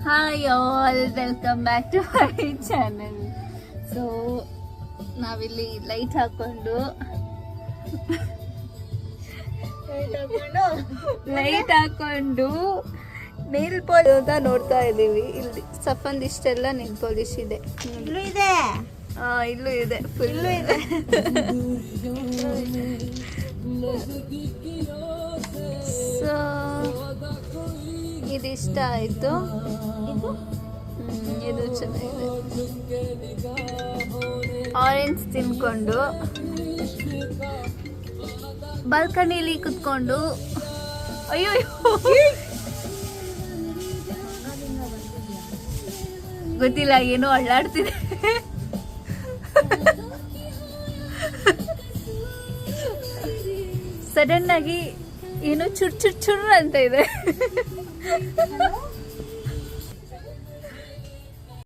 Hi all, welcome back to my channel. So ನಾವಿಲ್ಲಿ light ಹಾಕೊಂಡು nail polish ಅಂತ ನೋಡ್ತಾ ಇದೀವಿ. ಇಲ್ಲಿ ಸಫಂದ್ ಇಷ್ಟೆಲ್ಲ ನೇಲ್ ಪಾಲಿಶ್ ಇದೆ. ಇಲ್ಲೂ ಇದೆ, ಇಲ್ಲೂ ಇದೆ, ಫುಲ್ಲು ಇದೆ. ಸೊ ಇದಿಷ್ಟ ಆಯ್ತು. ಇದು ಚೆನ್ನಾಗಿದೆ. ಆರೆಂಜ್ ತಿನ್ಕೊಂಡು ಬಾಲ್ಕನಿಲಿ ಕುತ್ಕೊಂಡು ಅಯ್ಯೋ ಗೊತ್ತಿಲ್ಲ, ಏನೋ ಅಳ್ಳಾಡ್ತಿದೆ. ಸಡನ್ ಆಗಿ ಏನೋ ಚುರ್ ಚುರ್ ಚುರ್ ಅಂತ ಇದೆ.